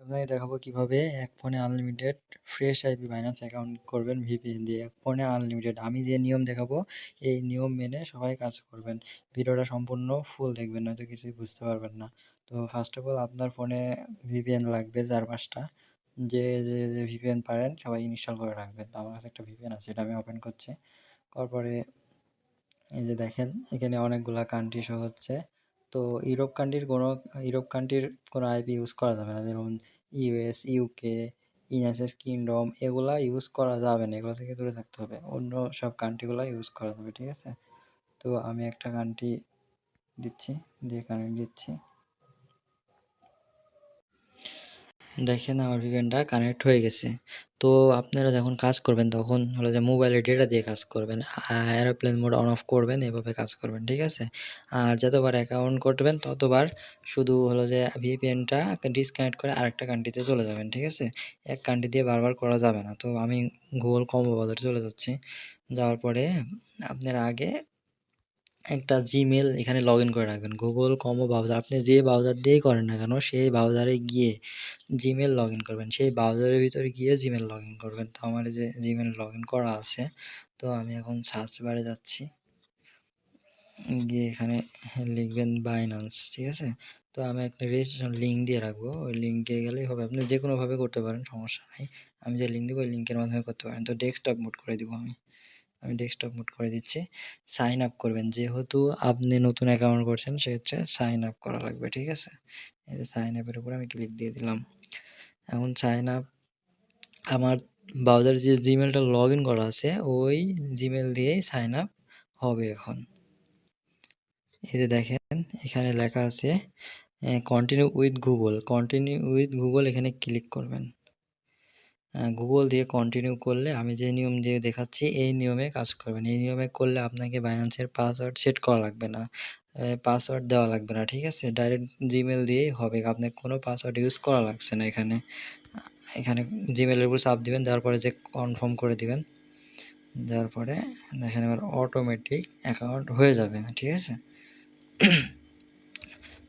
আপনাকে দেখাবো কিভাবে এক ফোনে unlimited fresh IP Binance account করবেন ভিপিএন দিয়ে। এক ফোনে আনলিমিটেড আমি যে নিয়ম দেখাবো এই নিয়ম মেনে সবাই কাজ করবেন। ভিডিওটা সম্পূর্ণ ফুল দেখবেন, নয়তো কিছুই বুঝতে পারবেন না। তো ফার্স্ট অফ অল আপনার ফোনে ভিপিএন লাগবে 4-5টা। যে ভিপিএন পারেন সবাই ইনস্টল করে রাখবেন। তো আমার কাছে একটা ভিপিএন আছে, এটা আমি ওপেন করছি। তারপরে এই যে দেখেন এখানে অনেকগুলা কান্ট্রি শো হচ্ছে। তো ইউরোপ কান্ট্রির কোনো আইপি ইউজ করা যাবে না, যেমন ইউএস, ইউকে, ইউনাইটেড কিংডম এগুলা ইউজ করা যাবে না, এগুলো থেকে দূরে থাকতে হবে। অন্য সব কান্ট্রিগুলো ইউজ করা যাবে, ঠিক আছে? তো আমি একটা কান্ট্রি দিচ্ছি, দিয়ে কানেক্ট দিচ্ছি। দেখেন আমার ভিপিএনটা কানেক্ট হয়ে গেছে। তো আপনারা যখন কাজ করবেন তখন হলো যে মোবাইলের ডেটা দিয়ে কাজ করবেন, এরোপ্লেন মোড অন অফ করবেন, এভাবে কাজ করবেন, ঠিক আছে? আর যতবার অ্যাকাউন্ট করবেন ততবার শুধু হলো যে ভিপিএনটা ডিসকানেক্ট করে আরেকটা কান্ট্রিতে চলে যাবেন, ঠিক আছে? এক কান্ট্রি দিয়ে বারবার করা যাবে না। তো আমি গুগল কম্বো ব্রাউজারে চলে যাচ্ছি। যাওয়ার পরে আপনারা আগে একটা জিমেল এখানে লগ ইন করে রাখবেন। গুগল কম্বো ব্রাউজার আপনি যে ব্রাউজার দিয়েই করেন না কেন সেই ব্রাউজারে গিয়ে জিমেল লগ ইন করবেন, সেই ব্রাউজারের ভিতরে গিয়ে জিমেল লগ ইন করবেন। তো আমার এই যে জিমেল লগ ইন করা আছে, তো আমি এখন সার্চ বারে যাচ্ছি, গিয়ে এখানে লিখবেন বাইন্যান্স, ঠিক আছে? তো আমি একটা রেজিস্ট্রেশন লিঙ্ক দিয়ে রাখবো, ওই লিঙ্কে গেলেই হবে। আপনি যে কোনোভাবে করতে পারেন, সমস্যা নাই। আমি যে লিঙ্ক দেবো ওই লিঙ্কের মাধ্যমে করতে পারেন। তো ডেস্কটপ মোড করে দিব আমি ডেস্কটপ মোড করে দিচ্ছি। সাইন আপ করবেন, যেহেতু আপনি নতুন অ্যাকাউন্ট করছেন সেক্ষেত্রে সাইন আপ করা লাগবে, ঠিক আছে? এই যে সাইন আপের উপরে আমি ক্লিক দিয়ে দিলাম। এখন সাইন আপ আমার ব্রাউজারে যে জিমেলটা লগ ইন করা আছে ওই জিমেল দিয়েই সাইন আপ হবে এখন। এই যে দেখেন এখানে লেখা আছে কন্টিনিউ উইথ গুগল, এখানে ক্লিক করবেন। গুগল দিয়ে কন্টিনিউ করলে আমি যে নিয়ম দিয়ে দেখাচ্ছি এই নিয়মে কাজ করবেন। এই নিয়মে করলে আপনাকে বাইন্যান্সের পাসওয়ার্ড সেট করা লাগবে না, পাসওয়ার্ড দেওয়া লাগবে না, ঠিক আছে? ডাইরেক্ট জিমেল দিয়েই হবে, আপনার কোনো পাসওয়ার্ড ইউজ করা লাগছে না। এখানে জিমেলের উপর চাপ দিবেন, দেওয়ার পরে যে কনফার্ম করে দিবেন, দেওয়ার পরে দেখেন এবার অটোমেটিক অ্যাকাউন্ট হয়ে যাবে, ঠিক আছে?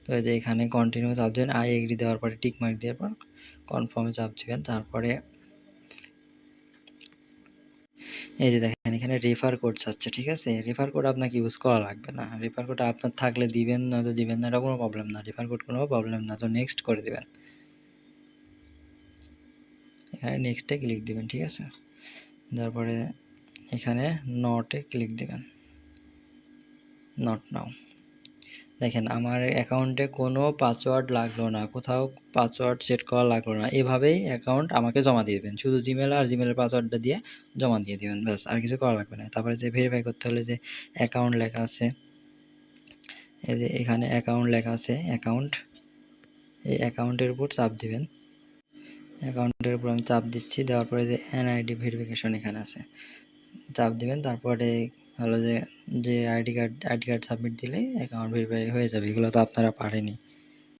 তো এই যে এখানে কন্টিনিউ চাপ দেবেন, আই এগ্রি দেওয়ার পরে টিক মার্ক দেওয়ার পর কনফার্মে চাপ দিবেন। তারপরে এই যে দেখেন এখানে রেফার কোড চাচ্ছে, ঠিক আছে? রেফার কোড আপনাকে ইউজ করা লাগবে না। রেফার কোড আপনার থাকলে দিবেন, নয়তো দিবেন না, এটা কোনো প্রবলেম না। রেফার কোড কোনো প্রবলেম না। তো নেক্সট করে দিবেন, এখানে নেক্সটে ক্লিক দিবেন, ঠিক আছে? তারপরে এখানে নটে ক্লিক দিবেন, নট নাও। দেখেন আমার অ্যাকাউন্টে কোনো পাসওয়ার্ড লাগলো না, কোথাও পাসওয়ার্ড সেট করা লাগলো না। এভাবেই অ্যাকাউন্ট আমাকে জমা দিয়ে দেবেন, শুধু জিমেল আর জিমেলের পাসওয়ার্ডটা দিয়ে জমা দিয়ে দেবেন, ব্যাস, আর কিছু করা লাগবে না। তারপরে যে ভেরিফাই করতে হলে যে অ্যাকাউন্ট লেখা আছে, এই যে এখানে অ্যাকাউন্ট লেখা আছে, এই অ্যাকাউন্টের উপর চাপ দিবেন। অ্যাকাউন্টের উপর আমি চাপ দিচ্ছি, দেওয়ার পরে যে এনআইডি ভেরিফিকেশন এখানে আছে, চাপ দিবেন। তারপরে হলো যে আইডি কার্ড সাবমিট দিলেই অ্যাকাউন্ট ভেরিফাই হয়ে যাবে। এগুলো তো আপনারা পারেনই।